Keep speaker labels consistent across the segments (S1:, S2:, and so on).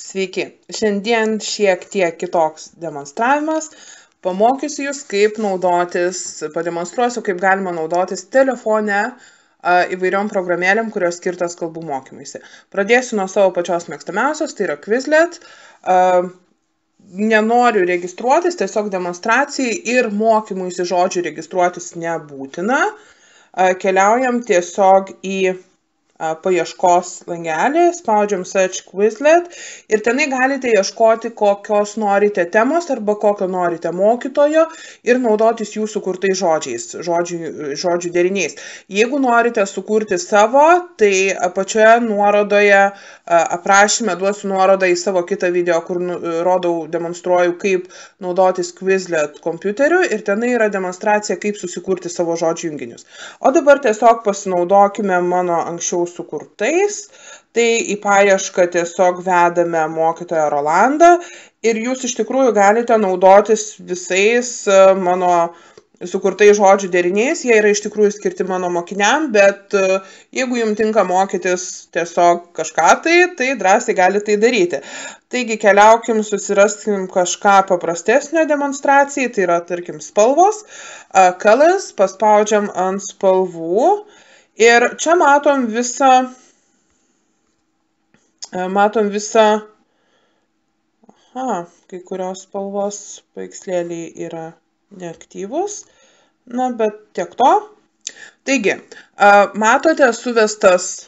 S1: Sveiki, šiandien šiek tiek kitoks demonstravimas. Pamokysiu jūs, kaip naudotis, pademonstruosiu, kaip galima naudotis telefone įvairiom programėlėm, kurios skirtas kalbų mokymuisi. Pradėsiu nuo savo pačios mėgstamiausios, tai yra Quizlet. Nenoriu registruotis, tiesiog demonstracijai ir mokymuisi žodžių registruotis nebūtina. Keliaujam tiesiog į paieškos langelį, spaudžiam Search Quizlet ir tenai galite ieškoti kokios norite temos arba kokio norite mokytojo ir naudotis jų sukurtais žodžiais, žodžių deriniais. Jeigu norite sukurti savo, tai apačioje nuorodoje aprašyme duosiu nuorodą į savo kitą video, kur demonstruoju, kaip naudotis Quizlet kompiuteriu ir tenai yra demonstracija, kaip susikurti savo žodžių junginius. O dabar tiesiog pasinaudokime mano anksčiau sukurtais, tai į paiešką tiesiog vedame mokytoją Rolandą ir jūs iš tikrųjų galite naudotis visais mano sukurtais žodžių deriniais, jie yra iš tikrųjų skirti mano mokiniam, bet jeigu jums tinka mokytis tiesiog kažką tai drąsiai galite tai daryti. Taigi keliaukim, susiraskim kažką paprastesnio demonstracijai, tai yra tarkim spalvos, colors, paspaudžiam ant spalvų. Ir čia matom visą, kai kurios spalvos paveikslėliai yra neaktyvus, na, bet tiek to. Taigi, matote suvestas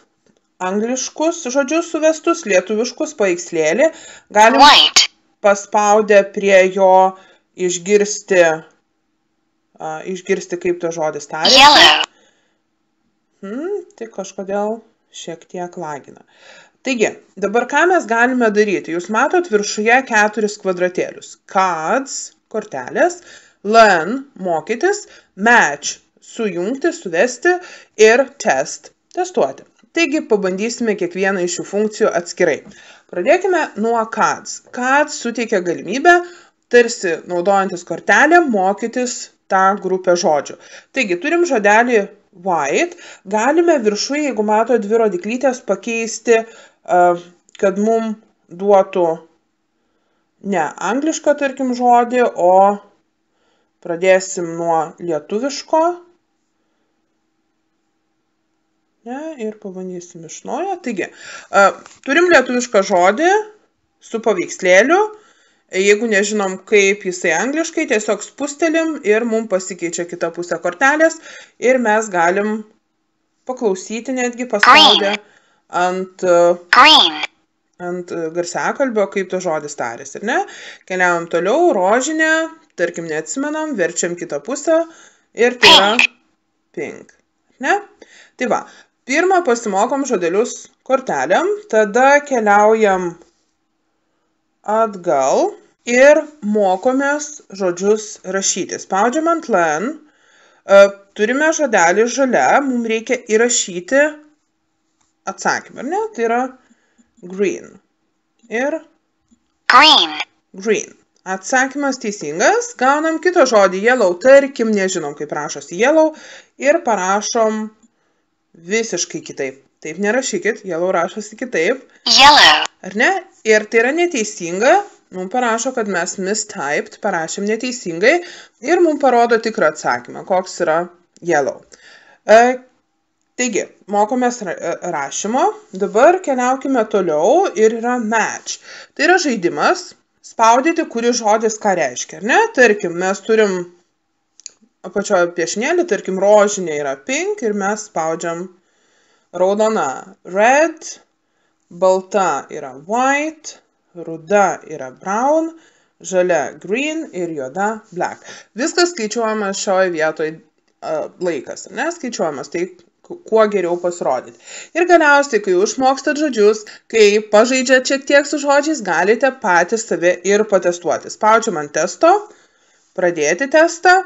S1: angliškus žodžius suvestus, lietuviškus paveikslėlį, galim paspaudę prie jo išgirsti, kaip to žodis tariasi. Tai kažkodėl šiek tiek lagina. Taigi, dabar ką mes galime daryti? Jūs matot viršuje 4 kvadratėlius. Cards, kortelės, learn, mokytis, match, sujungti, suvesti ir test, testuoti. Taigi, pabandysime kiekvieną iš šių funkcijų atskirai. Pradėkime nuo cards. Cards suteikia galimybę, tarsi naudojantis kortelę, mokytis tą grupę žodžių. Taigi, turim žodelį white, galime viršuje, jeigu mato 2 rodyklytės, pakeisti, kad mum duotų ne anglišką, tarkim, žodį, o pradėsim nuo lietuviško. Ir pabandysim iš naujo. Taigi, turim lietuvišką žodį su paveikslėliu. Jeigu nežinom, kaip jisai angliškai, tiesiog spustelim ir mums pasikeičia kita pusė kortelės ir mes galim paklausyti netgi paspaudę ant garsiakalbio, kaip to žodis tarės, ir ne? Keliaujam toliau, rožinė, tarkim neatsimenam, verčiam kitą pusę ir tai yra pink, ne? Tai va, pirmą pasimokom žodelius kortelėm, tada keliaujam atgal ir mokomės žodžius rašyti. Spaudžiam ant learn, turime žodelį žalia, mums reikia įrašyti atsakymą, ar ne? Tai yra green. Ir green. Atsakymas teisingas, gaunam kitą žodį yellow, tarkim, nežinom, kaip rašosi yellow, ir parašom visiškai kitaip. Taip nerašykit, yellow rašosi kitaip. Yellow. Ar ne? Ir tai yra neteisinga, mums parašo, kad mes mistyped, parašėm neteisingai ir mums parodo tikrą atsakymą, koks yra yellow. Taigi, mokomės rašymo, dabar keliaukime toliau ir yra match. Tai yra žaidimas, spaudyti, kuri žodis ką reiškia, ar ne? Tarkim, mes turim apačioje piešinėlį, tarkim, rožinė yra pink ir mes spaudžiam raudona red, balta yra white, ruda yra brown, žalia green ir juoda black. Viskas skaičiuojamas šioje vietoje laikas, ne? Skaičiuojamas, tai kuo geriau pasirodyti. Ir galiausiai, kai išmokstat žodžius, kai pažaidžiat šiek tiek su žodžiais, galite patys save ir patestuoti. Spaudžiam ant testo, pradėti testą.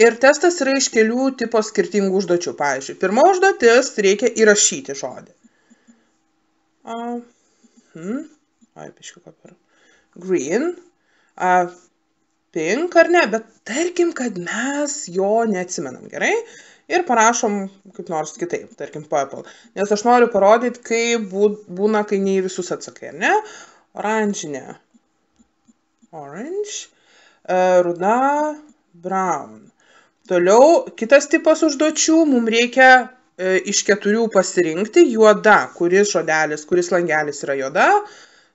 S1: Ir testas yra iš kelių tipo skirtingų užduočių. Pavyzdžiui, pirma užduotis reikia įrašyti žodį. Green, pink ar ne, bet tarkim, kad mes jo neatsimenam, gerai? Ir parašom kaip nors kitaip, tarkim purple. Nes aš noriu parodyti, kaip būna, kai ne į visus atsakai, ar ne? oranžinė, orange, ruda, brown. Toliau, kitas tipas užduočių, mums reikia iš 4 pasirinkti juoda, kuris žodelis, kuris langelis yra juoda,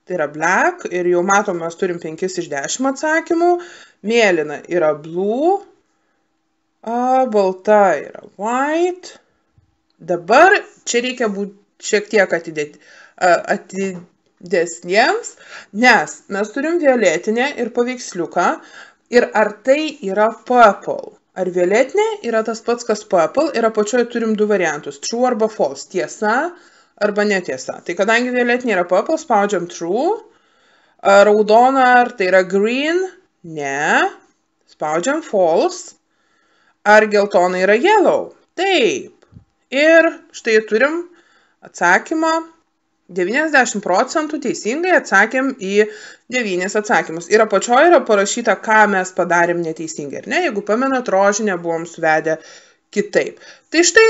S1: tai yra black, ir jau matom, mes turim 5 iš 10 atsakymų, mėlyna yra blue, balta yra white. Dabar čia reikia būti šiek tiek atidesniems, nes mes turim violetinę ir paveiksliuką, ir ar tai yra purple. Ar violetinė yra tas pats, kas purple, ir apačioje turim 2 variantus, true arba false, tiesa arba netiesa. Tai kadangi violetinė yra purple, spaudžiam true, raudona ar tai yra green, ne, spaudžiam false, ar geltona yra yellow, taip. Ir štai turim atsakymą, 90% teisingai atsakėm į 9 atsakymus. Ir apačioje yra parašyta, ką mes padarėm neteisingai. Ne? Jeigu pamenat, rožinę buvom suvedę kitaip. Tai štai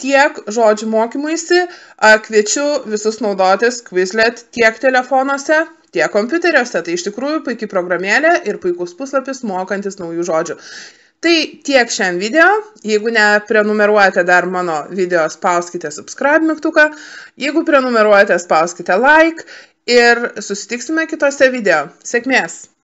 S1: tiek žodžių mokymuisi. Kviečiu visus naudotis Quizlet tiek telefonuose, tiek kompiuteriuose. Tai iš tikrųjų puikiai programėlė ir puikus puslapis mokantis naujų žodžių. Tai tiek šiam video. Jeigu neprenumeruojate dar mano video, spauskite subscribe mygtuką. Jeigu prenumeruojate, spauskite like. Ir susitiksime kitose video. Sėkmės!